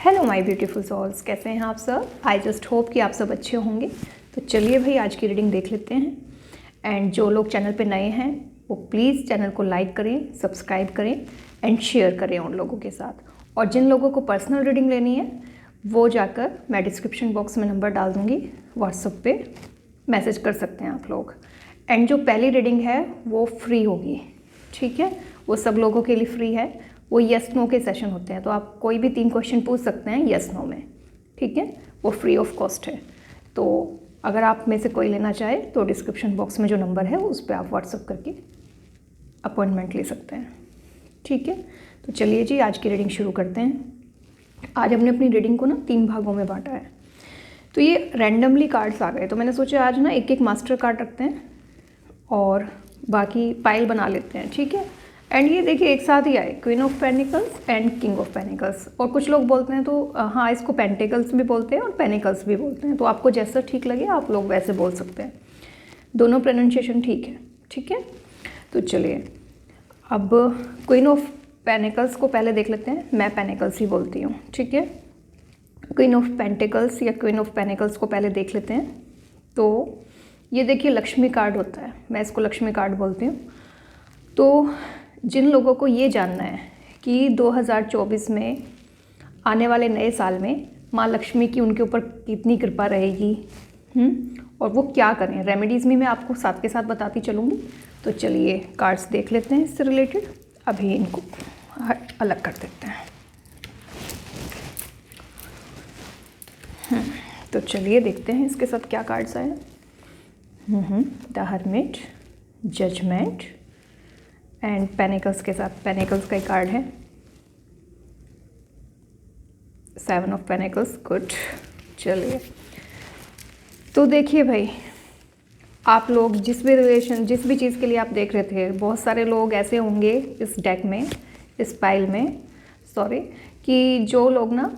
Hello my beautiful souls, कैसे हैं आप सब। आई जस्ट होप कि आप सब अच्छे होंगे। तो चलिए भाई आज की रीडिंग देख लेते हैं। एंड जो लोग चैनल पे नए हैं वो प्लीज़ चैनल को लाइक करें, सब्सक्राइब करें एंड शेयर करें उन लोगों के साथ। और जिन लोगों को पर्सनल रीडिंग लेनी है वो जाकर मैं डिस्क्रिप्शन बॉक्स में नंबर डाल दूँगी, व्हाट्सएप पे मैसेज कर सकते हैं आप लोग। एंड जो पहली रीडिंग है वो फ्री होगी, ठीक है, वो सब लोगों के लिए फ्री है। वो यस नो के सेशन होते हैं, तो आप कोई भी 3 क्वेश्चन पूछ सकते हैं यस नो में, ठीक है। वो फ्री ऑफ कॉस्ट है। तो अगर आप में से कोई लेना चाहे तो डिस्क्रिप्शन बॉक्स में जो नंबर है उस पर आप व्हाट्सअप करके अपॉइंटमेंट ले सकते हैं, ठीक है। तो चलिए जी आज की रीडिंग शुरू करते हैं। आज हमने अपनी रीडिंग को ना 3 भागों में बांटा है। तो ये रैंडमली कार्ड्स आ गए, तो मैंने सोचा आज ना एक एक मास्टर कार्ड रखते हैं और बाकी पाइल बना लेते हैं, ठीक है। एंड ये देखिए एक साथ ही आए, queen of pentacles and king of pentacles. और कुछ लोग बोलते हैं तो हाँ इसको पेंटिकल्स भी बोलते हैं और पेनिकल्स भी बोलते हैं, तो आपको जैसा ठीक लगे आप लोग वैसे बोल सकते हैं। दोनों प्रोनाउंसिएशन ठीक है, ठीक है। तो चलिए अब क्वीन ऑफ पेनिकल्स को पहले देख लेते हैं। मैं पेनिकल्स ही बोलती हूँ, ठीक है। क्वीन ऑफ पेंटिकल्स या क्वीन ऑफ पेनिकल्स को पहले देख लेते हैं। तो ये देखिए लक्ष्मी कार्ड होता है, मैं इसको लक्ष्मी कार्ड बोलती हूँ। तो जिन लोगों को ये जानना है कि 2024 में आने वाले नए साल में माँ लक्ष्मी की उनके ऊपर कितनी कृपा रहेगी और वो क्या करें, रेमेडीज़ भी मैं आपको साथ के साथ बताती चलूँगी। तो चलिए कार्ड्स देख लेते हैं इससे रिलेटेड। अभी इनको अलग कर देते हैं। तो चलिए देखते हैं इसके साथ क्या कार्ड्स आए। The hermit, judgement and pentacles के साथ पेनिकल्स का ही कार्ड है, 7 ऑफ पेनिकल्स। गुड। चलिए तो देखिए भाई, आप लोग जिस भी चीज़ के लिए आप देख रहे थे, बहुत सारे लोग ऐसे होंगे इस डेक में, इस पाइल में सॉरी, कि जो लोग ना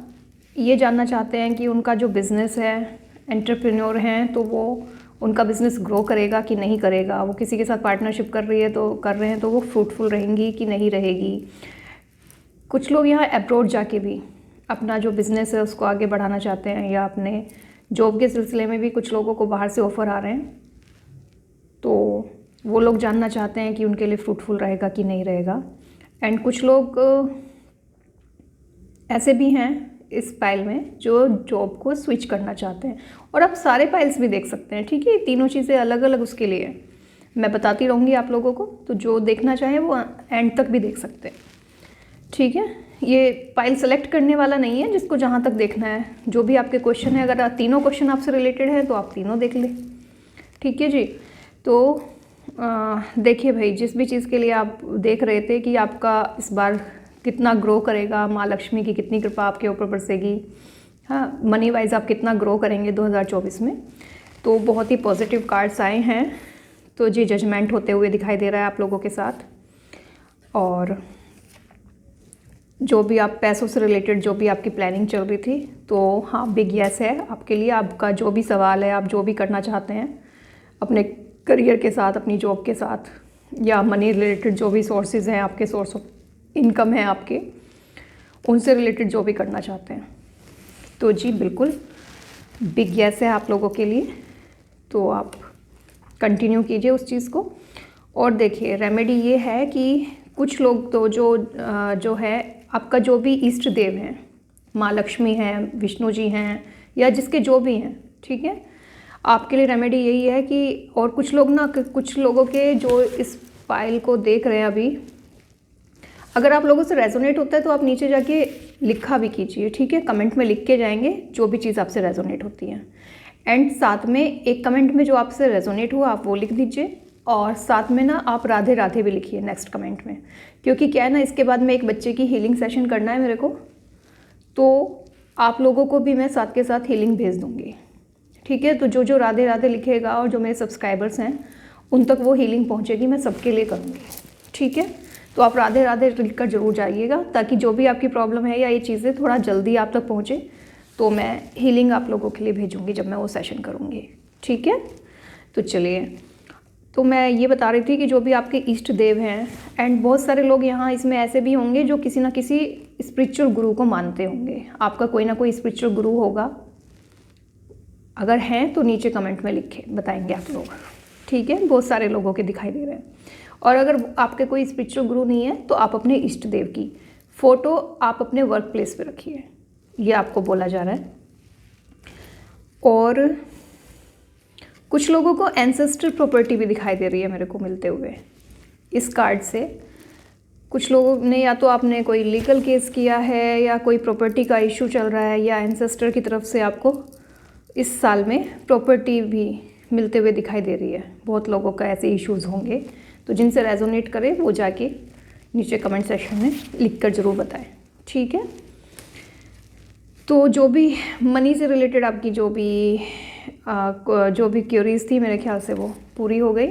ये जानना चाहते हैं कि उनका जो बिज़नेस है, एंटरप्रेन्योर हैं, तो वो उनका बिज़नेस ग्रो करेगा कि नहीं करेगा। वो किसी के साथ पार्टनरशिप कर रहे हैं तो वो फ्रूटफुल रहेंगी कि नहीं रहेगी। कुछ लोग यहाँ अब्रॉड जाके भी अपना जो बिज़नेस है उसको आगे बढ़ाना चाहते हैं, या अपने जॉब के सिलसिले में भी कुछ लोगों को बाहर से ऑफ़र आ रहे हैं, तो वो लोग जानना चाहते हैं कि उनके लिए फ्रूटफुल रहेगा कि नहीं रहेगा। एंड कुछ लोग ऐसे भी हैं इस पाइल में जो जॉब को स्विच करना चाहते हैं। और आप सारे पाइल्स भी देख सकते हैं, ठीक है। तीनों चीज़ें अलग अलग उसके लिए मैं बताती रहूँगी आप लोगों को, तो जो देखना चाहे वो एंड तक भी देख सकते हैं, ठीक है। ये पाइल सेलेक्ट करने वाला नहीं है, जिसको जहाँ तक देखना है। जो भी आपके क्वेश्चन है, अगर तीनों क्वेश्चन आपसे रिलेटेड है तो आप तीनों देख लें, ठीक है जी। तो देखिए भाई, जिस भी चीज़ के लिए आप देख रहे थे कि आपका इस बार कितना ग्रो करेगा, माँ लक्ष्मी की कितनी कृपा आपके ऊपर बरसेगी, हाँ, मनी वाइज आप कितना ग्रो करेंगे 2024 में, तो बहुत ही पॉजिटिव कार्ड्स आए हैं। तो जी जजमेंट होते हुए दिखाई दे रहा है आप लोगों के साथ। और जो भी आप पैसों से रिलेटेड जो भी आपकी प्लानिंग चल रही थी, तो हाँ बिग यस है आपके लिए। आपका जो भी सवाल है, आप जो भी करना चाहते हैं अपने करियर के साथ, अपनी जॉब के साथ, या मनी रिलेटेड जो भी सोर्सेज हैं आपके, सोर्स ऑफ इनकम है आपके, उनसे रिलेटेड जो भी करना चाहते हैं, तो जी बिल्कुल बिग यस है आप लोगों के लिए। तो आप कंटिन्यू कीजिए उस चीज़ को। और देखिए रेमेडी ये है कि कुछ लोग तो जो है आपका जो भी इष्ट देव हैं, माँ लक्ष्मी हैं, विष्णु जी हैं, या जिसके जो भी हैं, ठीक है, आपके लिए रेमेडी यही है कि, और कुछ लोग ना, कुछ लोगों के जो इस फाइल को देख रहे हैं अभी, अगर आप लोगों से रेजोनेट होता है तो आप नीचे जाके लिखा भी कीजिए, ठीक है। कमेंट में लिख के जाएंगे जो भी चीज़ आपसे रेजोनेट होती है। एंड साथ में एक कमेंट में जो आपसे रेजोनेट हुआ आप वो लिख दीजिए, और साथ में ना आप राधे राधे भी लिखिए नेक्स्ट कमेंट में, क्योंकि क्या है ना, इसके बाद में एक बच्चे की हीलिंग सेशन करना है मेरे को, तो आप लोगों को भी मैं साथ के साथ हीलिंग भेज दूँगी, ठीक है। तो जो राधे राधे लिखेगा और जो मेरे सब्सक्राइबर्स हैं उन तक वो हीलिंग पहुँचेगी, मैं सबके लिए करूँगी, ठीक है। तो आप राधे राधे लिख कर जरूर जाइएगा, ताकि जो भी आपकी प्रॉब्लम है या ये चीज़ें थोड़ा जल्दी आप तक पहुँचे, तो मैं हीलिंग आप लोगों के लिए भेजूँगी जब मैं वो सेशन करूँगी, ठीक है। तो चलिए तो मैं ये बता रही थी कि जो भी आपके इष्ट देव हैं, एंड बहुत सारे लोग यहाँ इसमें ऐसे भी होंगे जो किसी ना किसी स्पिरिचुअल गुरु को मानते होंगे। आपका कोई ना कोई स्पिरिचुअल गुरु होगा, अगर हैं तो नीचे कमेंट में लिखे बताएंगे आप लोग, ठीक है। बहुत सारे लोगों के दिखाई दे रहे हैं। और अगर आपके कोई स्पिरिचुअल गुरु नहीं है तो आप अपने इष्ट देव की फ़ोटो आप अपने वर्क प्लेस पे रखिए, ये आपको बोला जा रहा है। और कुछ लोगों को एंसेस्ट्रल प्रॉपर्टी भी दिखाई दे रही है मेरे को मिलते हुए इस कार्ड से। कुछ लोगों ने या तो आपने कोई लीगल केस किया है या कोई प्रॉपर्टी का इशू चल रहा है, या एंसेस्टर की तरफ से आपको इस साल में प्रॉपर्टी भी मिलते हुए दिखाई दे रही है। बहुत लोगों का ऐसे इश्यूज़ होंगे, तो जिनसे रेजोनेट करे वो जाके नीचे कमेंट सेक्शन में लिखकर ज़रूर बताएं, ठीक है। तो जो भी मनी से रिलेटेड आपकी जो भी क्यूरीज थी मेरे ख्याल से वो पूरी हो गई।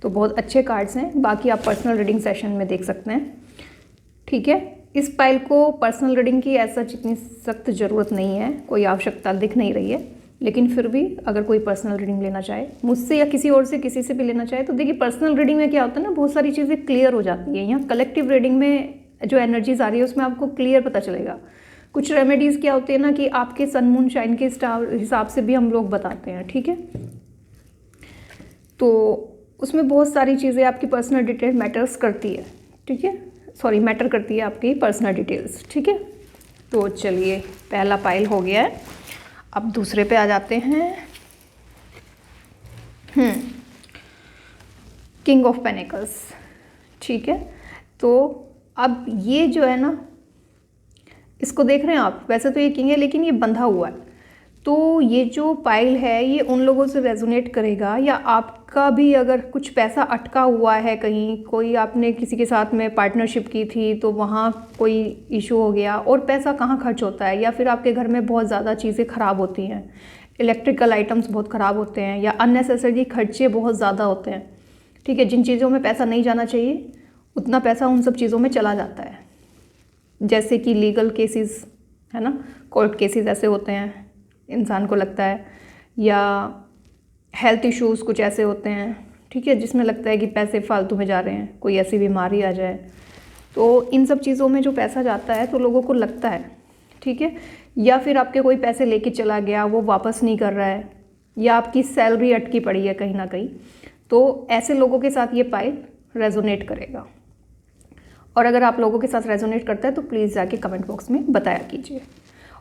तो बहुत अच्छे कार्ड्स हैं, बाकी आप पर्सनल रीडिंग सेशन में देख सकते हैं, ठीक है। इस पाइल को पर्सनल रीडिंग की ऐसा इतनी सख्त ज़रूरत नहीं है, कोई आवश्यकता दिख नहीं रही है, लेकिन फिर भी अगर कोई पर्सनल रीडिंग लेना चाहे मुझसे या किसी और से, किसी से भी लेना चाहे, तो देखिए पर्सनल रीडिंग में क्या होता है ना, बहुत सारी चीज़ें क्लियर हो जाती है। यहाँ कलेक्टिव रीडिंग में जो एनर्जीज आ रही है उसमें आपको क्लियर पता चलेगा। कुछ रेमेडीज़ क्या होती है ना कि आपके सन मून शाइन के स्टार हिसाब से भी हम लोग बताते हैं, ठीक है। तो उसमें बहुत सारी चीज़ें आपकी पर्सनल डिटेल मैटर्स करती है, ठीक है। सॉरी, मैटर करती है आपकी पर्सनल डिटेल्स, ठीक है। तो चलिए, पहला पाइल हो गया है, अब दूसरे पे आ जाते हैं। किंग ऑफ पेनिकल्स, ठीक है। तो अब ये जो है ना, इसको देख रहे हैं आप, वैसे तो ये किंग है लेकिन ये बंधा हुआ है। तो ये जो पाइल है ये उन लोगों से रेजोनेट करेगा, या आपका भी अगर कुछ पैसा अटका हुआ है कहीं, कोई आपने किसी के साथ में पार्टनरशिप की थी तो वहाँ कोई इशू हो गया, और पैसा कहाँ खर्च होता है, या फिर आपके घर में बहुत ज़्यादा चीज़ें ख़राब होती हैं, इलेक्ट्रिकल आइटम्स बहुत ख़राब होते हैं, या अननेसेसरी खर्चे बहुत ज़्यादा होते हैं, ठीक है। जिन चीज़ों में पैसा नहीं जाना चाहिए उतना पैसा उन सब चीज़ों में चला जाता है। जैसे कि लीगल केसेस है ना, कोर्ट केसेस ऐसे होते हैं, इंसान को लगता है, या हेल्थ इश्यूज़ कुछ ऐसे होते हैं, ठीक है, जिसमें लगता है कि पैसे फालतू में जा रहे हैं, कोई ऐसी बीमारी आ जाए, तो इन सब चीज़ों में जो पैसा जाता है तो लोगों को लगता है, ठीक है। या फिर आपके कोई पैसे लेके चला गया, वो वापस नहीं कर रहा है, या आपकी सैलरी अटकी पड़ी है कहीं ना कहीं, तो ऐसे लोगों के साथ ये पाइल रेजोनेट करेगा। और अगर आप लोगों के साथ रेजोनेट करता है तो प्लीज़ जाके कमेंट बॉक्स में बताया कीजिए,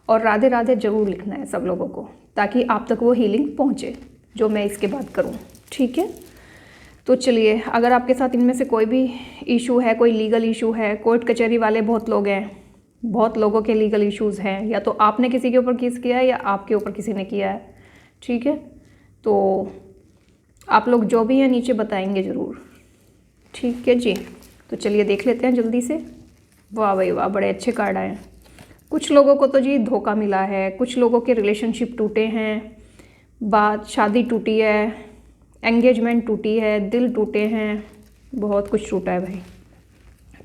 और राधे राधे ज़रूर लिखना है सब लोगों को, ताकि आप तक वो हीलिंग पहुँचे जो मैं इसके बाद करूँ, ठीक है। तो चलिए, अगर आपके साथ इनमें से कोई भी इशू है, कोई लीगल इशू है, कोर्ट कचहरी वाले बहुत लोग हैं, बहुत लोगों के लीगल इश्यूज़ हैं, या तो आपने किसी के ऊपर केस किया है या आपके ऊपर किसी ने किया है, ठीक है। तो आप लोग जो भी हैं नीचे बताएंगे ज़रूर, ठीक है जी। तो चलिए देख लेते हैं जल्दी से। वाह भाई वाह, बड़े अच्छे कार्ड आए हैं। कुछ लोगों को तो जी धोखा मिला है, कुछ लोगों के रिलेशनशिप टूटे हैं, शादी टूटी है, एंगेजमेंट टूटी है, दिल टूटे हैं, बहुत कुछ टूटा है भाई,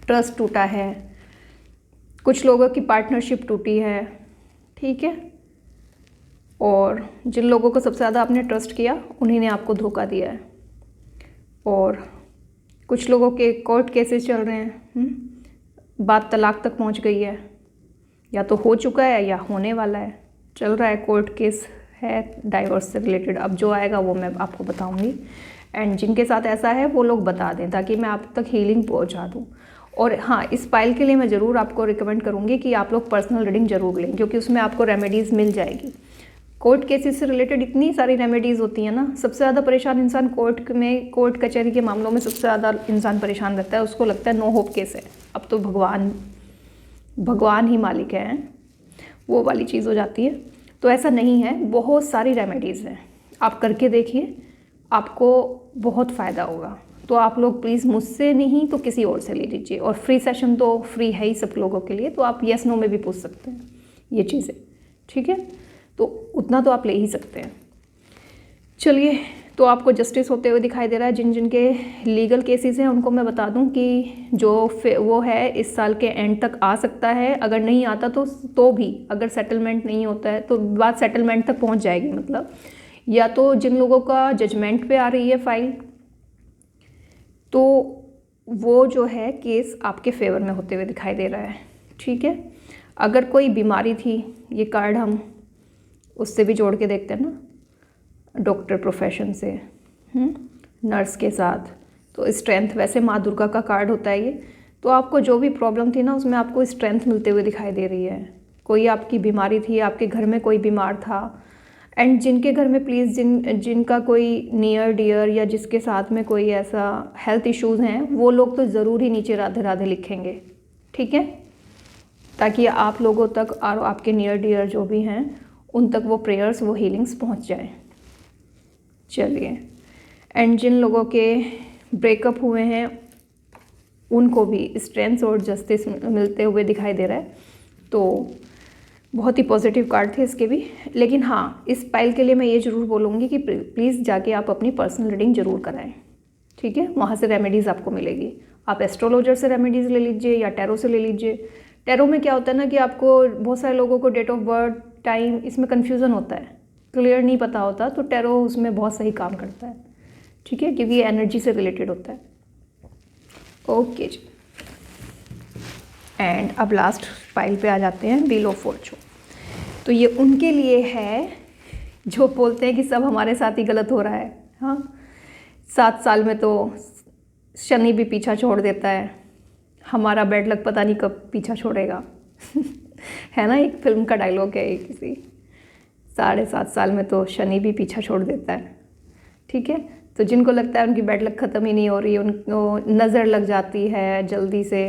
ट्रस्ट टूटा है, कुछ लोगों की पार्टनरशिप टूटी है, ठीक है। और जिन लोगों को सबसे ज़्यादा आपने ट्रस्ट किया उन्हीं ने आपको धोखा दिया है, और कुछ लोगों के कोर्ट केसेस चल रहे हैं, बात तलाक तक पहुंच गई है, या तो हो चुका है या होने वाला है, चल रहा है, कोर्ट केस है डाइवोर्स से रिलेटेड। अब जो आएगा वो मैं आपको बताऊंगी, एंड जिनके साथ ऐसा है वो लोग बता दें ताकि मैं आप तक हीलिंग पहुंचा दूं। और हाँ, इस पाइल के लिए मैं ज़रूर आपको रिकमेंड करूँगी कि आप लोग पर्सनल रीडिंग ज़रूर लें, क्योंकि उसमें आपको रेमेडीज़ मिल जाएगी। कोर्ट केसेस से रिलेटेड इतनी सारी रेमेडीज़ होती हैं ना, सबसे ज़्यादा परेशान इंसान कोर्ट कचहरी के मामलों में सबसे ज़्यादा इंसान परेशान रहता है, उसको लगता है नो होप केस है, अब तो भगवान ही मालिक है, वो वाली चीज़ हो जाती है। तो ऐसा नहीं है, बहुत सारी रेमेडीज़ हैं, आप करके देखिए, आपको बहुत फ़ायदा होगा। तो आप लोग प्लीज़ मुझसे नहीं तो किसी और से ले लीजिए, और फ्री सेशन तो फ्री है ही सब लोगों के लिए, तो आप येस नो में भी पूछ सकते हैं ये चीज़ें, ठीक है। तो उतना तो आप ले ही सकते हैं। चलिए, तो आपको जस्टिस होते हुए दिखाई दे रहा है। जिन जिन के लीगल केसेस हैं उनको मैं बता दूं कि जो वो है इस साल के एंड तक आ सकता है, अगर नहीं आता तो भी अगर सेटलमेंट नहीं होता है तो बात सेटलमेंट तक पहुंच जाएगी, मतलब। या तो जिन लोगों का जजमेंट पे आ रही है फाइल, तो वो जो है केस आपके फेवर में होते हुए दिखाई दे रहा है। ठीक है, अगर कोई बीमारी थी, ये कार्ड हम उससे भी जोड़ के देखते हैं ना, डॉक्टर प्रोफेशन से, नर्स के साथ, तो स्ट्रेंथ, वैसे माँ दुर्गा का कार्ड होता है ये। तो आपको जो भी प्रॉब्लम थी ना, उसमें आपको स्ट्रेंथ मिलते हुए दिखाई दे रही है। कोई आपकी बीमारी थी, आपके घर में कोई बीमार था, एंड जिनके घर में प्लीज़ जिनका कोई नियर डियर या जिसके साथ में कोई ऐसा हेल्थ इश्यूज़ हैं, वो लोग तो ज़रूर ही नीचे राधे राधे लिखेंगे। ठीक है, ताकि आप लोगों तक और आपके नियर डियर जो भी हैं उन तक वो प्रेयर्स, वो हीलिंग्स पहुंच जाए। चलिए, एंड जिन लोगों के ब्रेकअप हुए हैं उनको भी स्ट्रेंथ और जस्टिस मिलते हुए दिखाई दे रहा है। तो बहुत ही पॉजिटिव कार्ड थे इसके भी। लेकिन हाँ, इस पाइल के लिए मैं ये ज़रूर बोलूँगी कि प्लीज़ जाके आप अपनी पर्सनल रीडिंग ज़रूर कराएं। ठीक है, वहाँ से रेमेडीज़ आपको मिलेगी। आप एस्ट्रोलॉजर से रेमेडीज़ ले लीजिए या टैरो से ले लीजिए। टैरो में क्या होता है ना कि आपको बहुत सारे लोगों को डेट ऑफ बर्थ, टाइम, इसमें कन्फ्यूज़न होता है, क्लियर नहीं पता होता, तो टैरो उसमें बहुत सही काम करता है। ठीक है, क्योंकि ये एनर्जी से रिलेटेड होता है। ओके जी, एंड अब लास्ट पाइल पे आ जाते हैं, व्हील ऑफ फॉर्चून। तो ये उनके लिए है जो बोलते हैं कि सब हमारे साथ ही गलत हो रहा है। हाँ, 7 साल में तो शनि भी पीछा छोड़ देता है, हमारा बैड लक पता नहीं कब पीछा छोड़ेगा। है ना, एक फिल्म का डायलॉग है किसी, 7.5 साल में तो शनि भी पीछा छोड़ देता है। ठीक है, तो जिनको लगता है उनकी बैड लक ख़त्म ही नहीं हो रही, उनको नज़र लग जाती है जल्दी से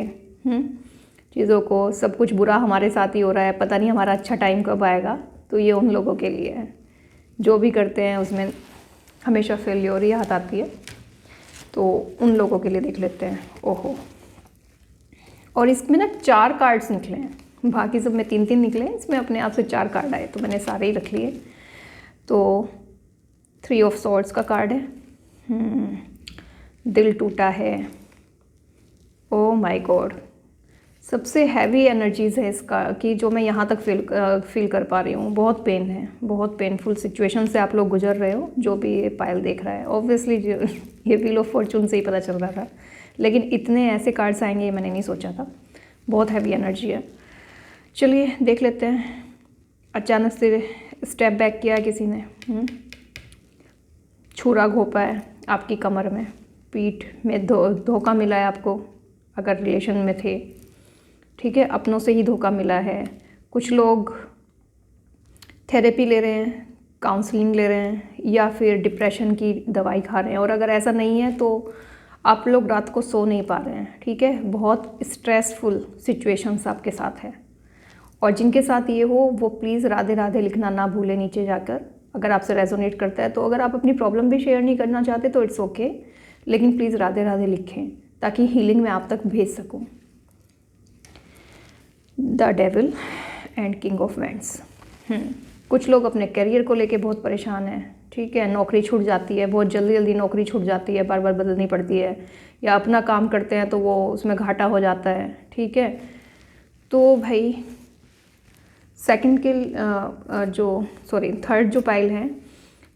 चीज़ों को, सब कुछ बुरा हमारे साथ ही हो रहा है, पता नहीं हमारा अच्छा टाइम कब आएगा, तो ये उन लोगों के लिए है। जो भी करते हैं उसमें हमेशा फेल्योर ही हाथ आती है, तो उन लोगों के लिए देख लेते हैं। ओहो, और इसमें ना 4 कार्ड्स निकले हैं, बाकी सब में 3-3 निकले हैं, इसमें अपने आप से 4 कार्ड आए, तो मैंने सारे ही रख लिए। तो 3 ऑफ सॉर्ड्स का कार्ड है, दिल टूटा है, ओ माय गॉड, सबसे हैवी एनर्जीज़ है इसका कि जो मैं यहाँ तक फील कर पा रही हूँ। बहुत पेन है, बहुत पेनफुल सिचुएशन से आप लोग गुजर रहे हो, जो भी ये पायल देख रहा है। ऑब्वियसली ये व्हील ऑफ फॉर्चून से ही पता चल रहा था, लेकिन इतने ऐसे कार्ड्स आएंगे ये मैंने नहीं सोचा था। बहुत हैवी एनर्जी है। चलिए देख लेते हैं। अचानक से स्टेप बैक किया किसी ने, छुरा घोंपा है आपकी कमर में, पीठ में धोखा मिला है आपको अगर रिलेशन में थे। ठीक है, अपनों से ही धोखा मिला है। कुछ लोग थेरेपी ले रहे हैं, काउंसलिंग ले रहे हैं, या फिर डिप्रेशन की दवाई खा रहे हैं, और अगर ऐसा नहीं है तो आप लोग रात को सो नहीं पा रहे हैं। ठीक है, बहुत स्ट्रेसफुल सिचुएशंस आपके साथ है, और जिनके साथ ये हो वो प्लीज़ राधे राधे लिखना ना भूलें नीचे जाकर, अगर आपसे रेजोनेट करता है तो। अगर आप अपनी प्रॉब्लम भी शेयर नहीं करना चाहते तो इट्स ओके, लेकिन प्लीज़ राधे राधे लिखें ताकि हीलिंग मैं आप तक भेज सकूं। The devil and king of wands. कुछ लोग अपने करियर को लेके बहुत परेशान हैं। ठीक है, नौकरी छूट जाती है, बहुत जल्दी जल्दी नौकरी छूट जाती है, बार बार बदलनी पड़ती है, या अपना काम करते हैं तो वो उसमें घाटा हो जाता है। ठीक है, तो भाई सेकंड के थर्ड जो पाइल है,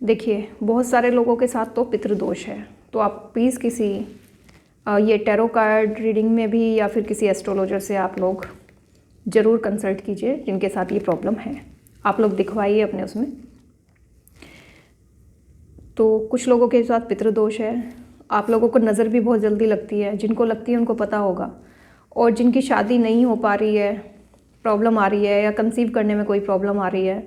देखिए बहुत सारे लोगों के साथ तो पितृदोष है, तो आप प्लीज़ किसी ये टैरो कार्ड रीडिंग में भी या फिर किसी एस्ट्रोलॉजर से आप लोग ज़रूर कंसल्ट कीजिए जिनके साथ ये प्रॉब्लम है। आप लोग दिखवाइए अपने उसमें। तो कुछ लोगों के साथ पितृदोष है, आप लोगों को नज़र भी बहुत जल्दी लगती है, जिनको लगती है उनको पता होगा, और जिनकी शादी नहीं हो पा रही है, प्रॉब्लम आ रही है, या कंसीव करने में कोई प्रॉब्लम आ रही है,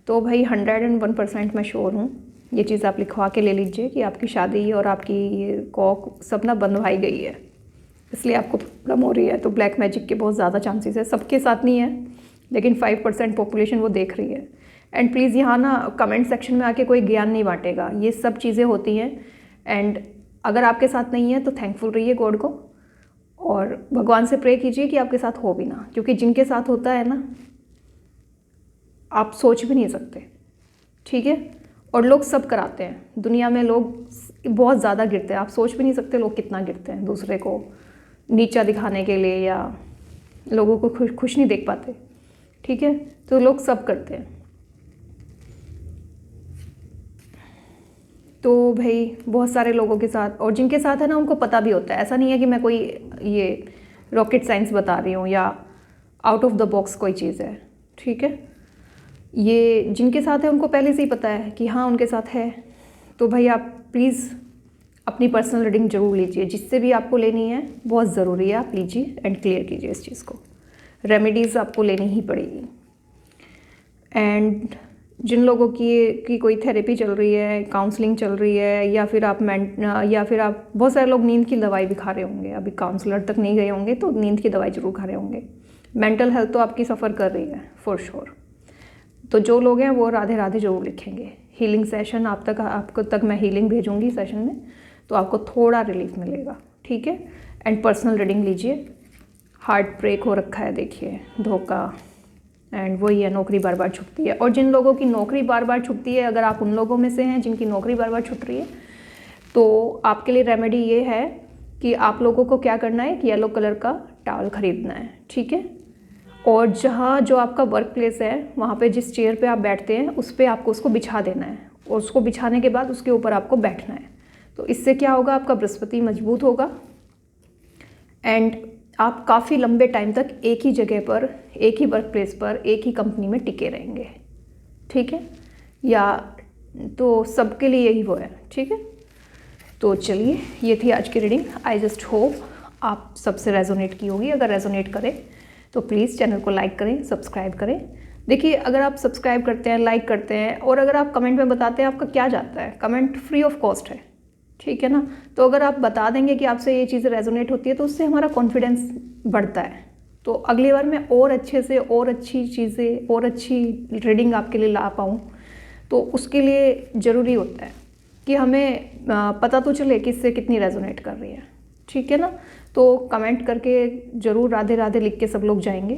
तो भाई 101% मैं श्योर हूँ, ये चीज़ आप लिखवा के ले लीजिए कि आपकी शादी और आपकी कॉक सब ना बंधवाई गई है, इसलिए आपको प्रॉब्लम हो रही है। तो ब्लैक मैजिक के बहुत ज़्यादा चांसेस है, सबके साथ नहीं है लेकिन 5% पॉपुलेशन वो देख रही है। एंड प्लीज़ यहाँ ना कमेंट सेक्शन में आके कोई ज्ञान नहीं बांटेगा, ये सब चीज़ें होती हैं। एंड अगर आपके साथ नहीं है तो थैंकफुल रहिए गॉड को, और भगवान से प्रे कीजिए कि आपके साथ हो भी ना, क्योंकि जिनके साथ होता है ना आप सोच भी नहीं सकते। ठीक है, और लोग सब कराते हैं, दुनिया में लोग बहुत ज़्यादा गिरते हैं, आप सोच भी नहीं सकते लोग कितना गिरते हैं दूसरे को नीचा दिखाने के लिए, या लोगों को खुश नहीं देख पाते। ठीक है, तो लोग सब करते हैं। तो भाई बहुत सारे लोगों के साथ, और जिनके साथ है ना उनको पता भी होता है, ऐसा नहीं है कि मैं कोई ये रॉकेट साइंस बता रही हूँ या आउट ऑफ द बॉक्स कोई चीज़ है, ठीक है। ये जिनके साथ है उनको पहले से ही पता है कि हाँ उनके साथ है। तो भाई आप प्लीज़ अपनी पर्सनल रीडिंग ज़रूर लीजिए, जिससे भी आपको लेनी है बहुत ज़रूरी है, आप लीजिए एंड क्लियर कीजिए इस चीज़ को। रेमेडीज़ आपको लेनी ही पड़ेगी। एंड जिन लोगों की कोई थेरेपी चल रही है, काउंसलिंग चल रही है, या फिर आप बहुत सारे लोग नींद की दवाई भी खा रहे होंगे, अभी काउंसलर तक नहीं गए होंगे तो नींद की दवाई ज़रूर खा रहे होंगे। मेंटल हेल्थ तो आपकी सफ़र कर रही है फॉर श्योर। तो जो लोग हैं वो राधे राधे जरूर लिखेंगे। हीलिंग सेशन आपको तक मैं हीलिंग भेजूंगी सेशन में, तो आपको थोड़ा रिलीफ मिलेगा, ठीक है। एंड पर्सनल रीडिंग लीजिए। हार्ट ब्रेक हो रखा है, देखिए धोखा, एंड वही है, नौकरी बार बार छूटती है। और जिन लोगों की नौकरी बार बार छूटती है, अगर आप उन लोगों में से हैं जिनकी नौकरी बार बार छूट रही है, तो आपके लिए रेमेडी ये है कि आप लोगों को क्या करना है कि येलो कलर का टॉवल खरीदना है, ठीक है। और जो आपका वर्क प्लेस है वहाँ पे जिस चेयर पे आप बैठते हैं उस पर आपको उसको बिछा देना है, और उसको बिछाने के बाद उसके ऊपर आपको बैठना है। तो इससे क्या होगा, आपका बृहस्पति मजबूत होगा एंड आप काफ़ी लंबे टाइम तक एक ही जगह पर, एक ही वर्क प्लेस पर, एक ही कंपनी में टिके रहेंगे, ठीक है। या तो सबके लिए यही वो है, ठीक है। तो चलिए, ये थी आज की रीडिंग। आई जस्ट होप आप सबसे रेजोनेट की होगी। अगर रेजोनेट करे तो प्लीज़ चैनल को लाइक करें, सब्सक्राइब करें। देखिए, अगर आप सब्सक्राइब करते हैं, लाइक करते हैं, और अगर आप कमेंट में बताते हैं, आपका क्या जाता है, कमेंट फ्री ऑफ कॉस्ट है, ठीक है ना। तो अगर आप बता देंगे कि आपसे ये चीज़ें रेजोनेट होती है तो उससे हमारा कॉन्फिडेंस बढ़ता है। तो अगली बार मैं और अच्छे से और अच्छी चीज़ें और अच्छी रीडिंग आपके लिए ला पाऊँ, तो उसके लिए ज़रूरी होता है कि हमें पता तो चले कि इससे कितनी रेजोनेट कर रही है, ठीक है ना। तो कमेंट करके ज़रूर राधे राधे लिख के सब लोग जाएंगे।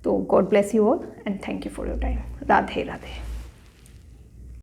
तो God bless you all and thank you for your time. Radhe Radhe.